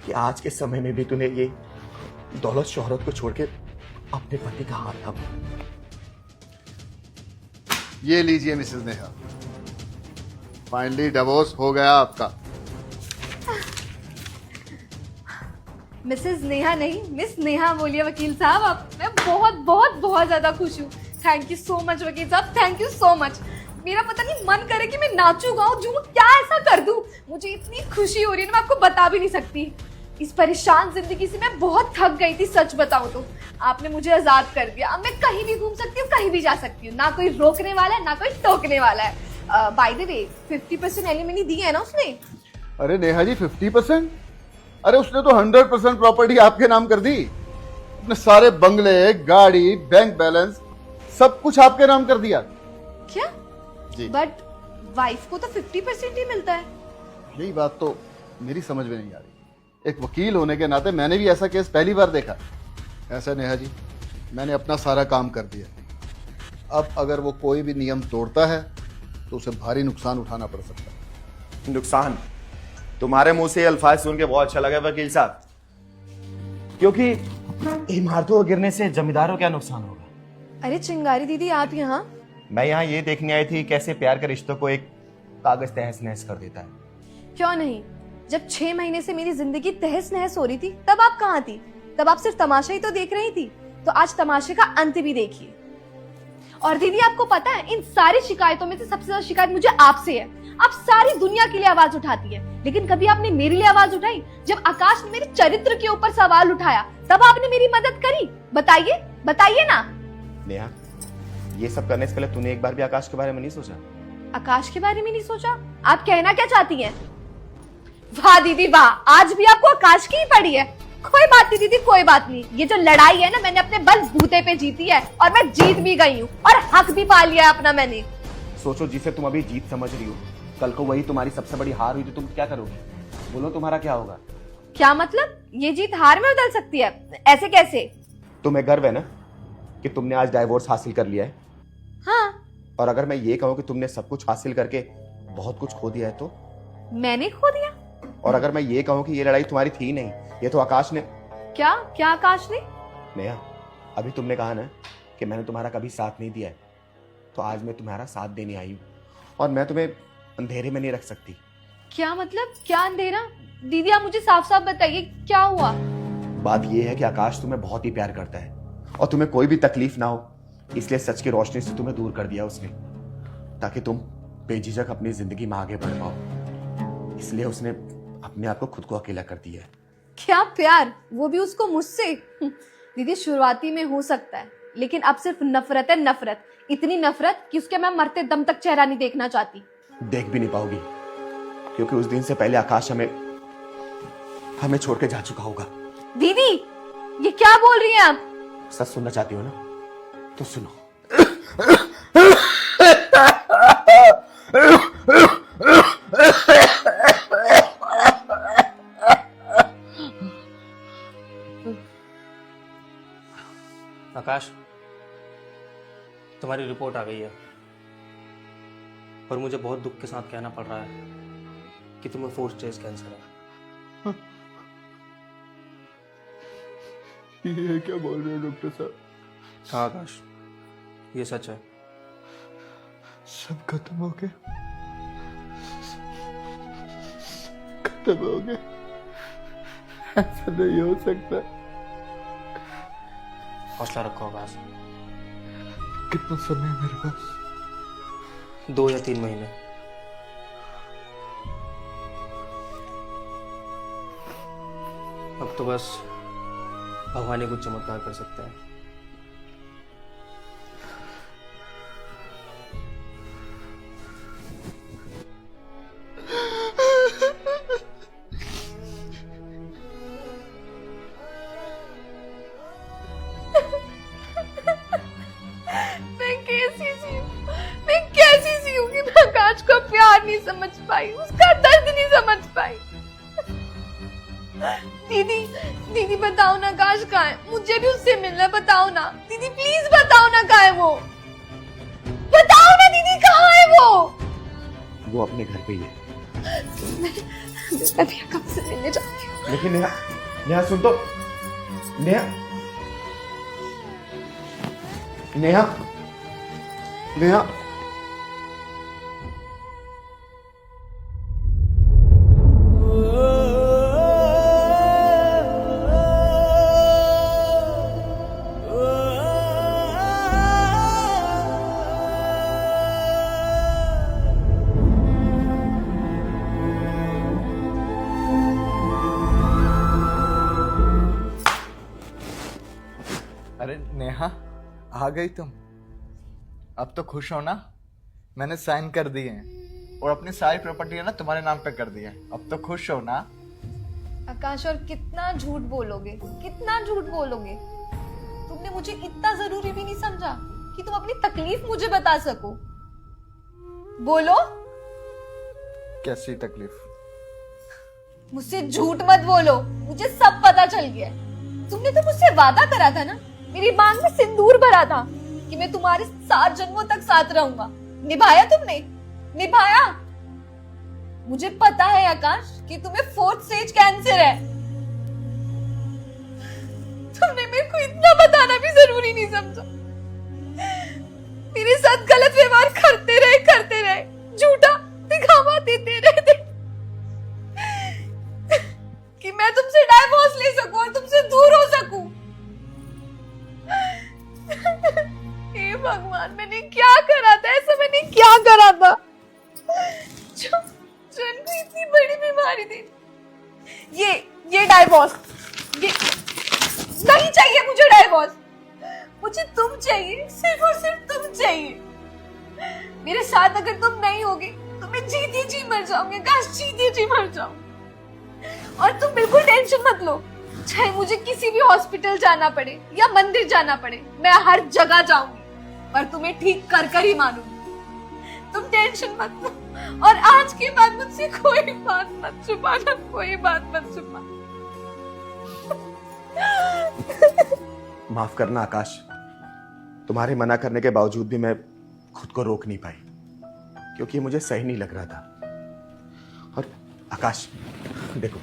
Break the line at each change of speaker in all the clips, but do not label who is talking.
कि आज के समय में भी तूने ये दौलत शोहरत को छोड़ के अपने पति का हाथ थामा।
ये लीजिए मिसेस नेहा, फाइनली डिवोर्स हो गया आपका।
मिसेस नेहा नहीं, मिस नेहा बोलिए वकील साहब आप। मैं बहुत बहुत बहुत ज्यादा खुश हूँ। थैंक यू सो मच वकील साहब, थैंक यू सो मच। मेरा पता नहीं मन करे कि मैं नाचूं गाऊं झूमूं, क्या ऐसा कर दूं। मुझे इतनी खुशी हो रही है ना, मैं आपको बता भी नहीं सकती। इस परेशान जिंदगी से मैं बहुत थक गई थी, सच बताऊं तो। आपने मुझे आजाद कर दिया, अब मैं कहीं भी घूम सकती हूँ, कहीं भी जा सकती हूँ। ना कोई रोकने वाला है, ना कोई टोकने वाला है। बाय द वे 50% एलिमनी दी है ना उसने।
अरे नेहा जी 50%? अरे उसने तो 100% प्रॉपर्टी आपके नाम कर दी। अपने सारे बंगले, गाड़ी, बैंक बैलेंस सब कुछ आपके नाम कर दिया।
क्या?
जी।
बट वाइफ को तो 50% ही मिलता है।
यही बात तो मेरी समझ में नहीं आ रही। एक वकील होने के नाते मैंने भी ऐसा केस पहली बार देखा। ऐसा नेहा जी, मैंने अपना सारा काम कर दिया। अब अगर वो कोई भी नियम तोड़ता है तो उसे भारी नुकसान उठाना पड़ सकता है।
नुकसान? तुम्हारे मुंह से ये अल्फाज सुन के बहुत अच्छा लगा वकील साहब, क्योंकि इमारतों को गिरने से जमींदारों क्या नुकसान होगा।
अरे चिंगारी दीदी आप यहाँ?
मैं यहाँ ये देखने आई थी कैसे प्यार के रिश्तों को एक कागज तहस नहस कर देता है।
क्यों नहीं, जब 6 महीने से मेरी जिंदगी तहस नहस हो रही थी तब आप कहाँ थी? तब आप सिर्फ तमाशा ही तो देख रही थी। तो आज तमाशे का अंत भी देखिए। और दीदी आपको पता है, इन सारी शिकायतों में से सबसे ज्यादा शिकायत मुझे आपसे है। आप सारी दुनिया के लिए आवाज उठाती है, लेकिन कभी आपने मेरे लिए आवाज उठाई? जब आकाश ने मेरे चरित्र के ऊपर सवाल उठाया तब आपने मेरी मदद करी? बताइए, बताइए ना।
नेहा, ये सब करने से पहले तूने एक बार भी आकाश के बारे में नहीं सोचा?
आकाश के बारे में नहीं सोचा? आप कहना क्या चाहती हैं? वाह दीदी वाह, आज भी आपको आकाश की ही पड़ी है। कोई बात नहीं दीदी, कोई बात नहीं। ये जो लड़ाई है ना, मैंने अपने बलबूते पे जीती है और मैं जीत भी गई हूँ और हक भी पा लिया है अपना मैंने।
सोचो, जिसे तुम अभी जीत समझ रही हो, कल को वही तुम्हारी सबसे बड़ी हार हुई तो तुम क्या करोगी? बोलो, तुम्हारा क्या होगा?
क्या मतलब? ये जीत हार में बदल सकती है? ऐसे कैसे?
तुम्हें गर्व है ना कि तुमने आज डाइवोर्स हासिल कर लिया है?
हाँ।
और अगर मैं ये कहूँ कि तुमने सब कुछ हासिल करके बहुत कुछ खो दिया है तो?
मैंने खो दिया?
और अगर मैं ये कहूँ कि ये लड़ाई तुम्हारी थी नहीं, ये तो आकाश ने।
क्या क्या आकाश ने?
नेहा, अभी तुमने कहा ना कि मैंने तुम्हारा कभी साथ नहीं दिया है, तो आज मैं तुम्हारा साथ देने आई हूँ और मैं तुम्हें अंधेरे में नहीं रख सकती।
क्या मतलब? क्या अंधेरा? दीदी आप मुझे साफ साफ बताइए, क्या हुआ?
बात यह है कि आकाश तुम्हें बहुत ही प्यार करता है और तुम्हें कोई भी तकलीफ ना हो, इसलिए सच की रोशनी से तुम्हें दूर कर दिया उसने, ताकि तुम बेझिझक अपनी जिंदगी में आगे बढ़ पाओ। इसलिए उसने अपने आप को खुद को अकेला कर दिया है।
क्या प्यार? वो भी उसको मुझसे? दीदी शुरुआती में हो सकता है, लेकिन अब सिर्फ नफरत है, नफरत। इतनी नफरत कि उसके मैं मरते दम तक चेहरा नहीं देखना चाहती।
देख भी नहीं पाओगी, क्योंकि उस दिन से पहले आकाश हमें छोड़ के जा चुका होगा।
दीदी ये क्या बोल रही हैं आप?
सच सुनना चाहती हो ना, तो सुनो।
आकाश, तुम्हारी रिपोर्ट आ गई है और मुझे बहुत दुख के साथ कहना पड़ रहा है कि तुम्हें 4 स्टेज कैंसर है।
ये क्या बोल रहे हो डॉक्टर साहब?
हाँ आकाश, ये सच है।
सब खत्म हो गया, खत्म हो गया। ऐसा नहीं हो सकता।
हौसला रखो आकाश।
कितना समय है मेरे पास?
2 या 3 महीने। अब तो बस भगवान ही कुछ चमत्कार कर सकता है।
मैं कैसी सी हूँ कि मैं आकाश को प्यार नहीं समझ पाई, उसका दर्द नहीं समझ पाई। दीदी दीदी बताओ ना, आकाश कहाँ है? मुझे भी उससे मिलना है, बताओ ना दीदी, प्लीज बताओ ना कहाँ है वो। बताओ ना दीदी, कहाँ है वो?
वो अपने घर पे ही है।
मैं भी आकाश से मिलने जाती हूँ।
लेकिन नेहा, नेहा सुन तो, नेहा, नेहा, नेहा।
अरे नेहा, आ गई तुम। अब तो खुश हो ना? मैंने साइन कर दिए हैं और अपनी सारी प्रॉपर्टी है ना तुम्हारे नाम पे कर दी है। अब तो खुश हो ना?
आकाश, और कितना झूठ बोलोगे, कितना झूठ बोलोगे? तुमने मुझे इतना जरूरी भी नहीं समझा कि तुम अपनी तकलीफ मुझे बता सको। बोलो,
कैसी तकलीफ?
मुझसे झूठ मत बोलो, मुझे सब पता चल गया है। तुमने तो मुझसे वादा करा था ना, मेरी मांग में सिंदूर भरा था कि मैं तुम्हारे 7 जन्मों तक साथ रहूंगा। निभाया तुमने? निभाया? मुझे पता है आकाश कि तुम्हें 4th स्टेज कैंसर है। तुमने मेरे को इतना बताना भी जरूरी नहीं समझा। मेरे साथ गलत व्यवहार करते रहे, झूठा दिखावा देते रहे कि मैं तुमसे डाइवोर्स ले सकूं और तुमसे दूर हो सकूं। हे भगवान, मैंने क्या करा था? ऐसा मैंने क्या करा था जो इनको इतनी बड़ी बीमारी दी? ये डाइवोर्स, ये नहीं चाहिए मुझे। डाइवोर्स मुझे तुम चाहिए, सिर्फ और सिर्फ तुम चाहिए। मेरे साथ अगर तुम नहीं होगे तो मैं जीती जी मर जाऊंगी। काश जीती जी मर जाऊं। और तुम बिल्कुल टेंशन मत लो, चाहे मुझे किसी भी हॉस्पिटल जाना पड़े या मंदिर जाना पड़े, मैं हर जगह जाऊंगी, पर तुम्हें ठीक कर कर ही मानूंगी। तुम टेंशन मत लो, और आज के बाद मुझसे कोई बात मत छुपाना, कोई बात मत छुपाना।
माफ करना आकाश, तुम्हारे मना करने के बावजूद भी मैं खुद को रोक नहीं पाई, क्योंकि मुझे सही नहीं लग रहा था। और आकाश देखो,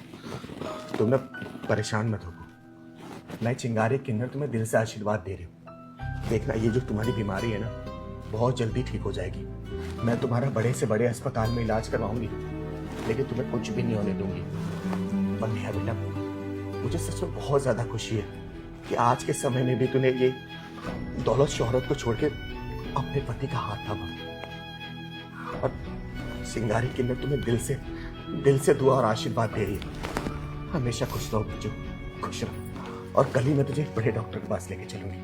तुम ना परेशान मत हो। मैं चिंगारी किन्नर तुम्हें दिल से आशीर्वाद दे रही हूँ। देखना, ये जो तुम्हारी बीमारी है ना, बहुत जल्दी ठीक हो जाएगी। मैं तुम्हारा बड़े से बड़े अस्पताल में इलाज करवाऊंगी, लेकिन तुम्हें कुछ भी नहीं होने दूंगी। और नेहा बेटा, मुझे सच में बहुत ज्यादा खुशी है कि आज के समय में भी तूने ये दौलत शोहरत को छोड़ के अपने पति का हाथ थामा। और चिंगारी किन्नर तुम्हें दिल से दुआ और आशीर्वाद दे रही है। हमेशा खुश रहो बच्चों, खुश रहो। और कल ही मैं तुझे एक बड़े डॉक्टर के पास लेके चलूंगी।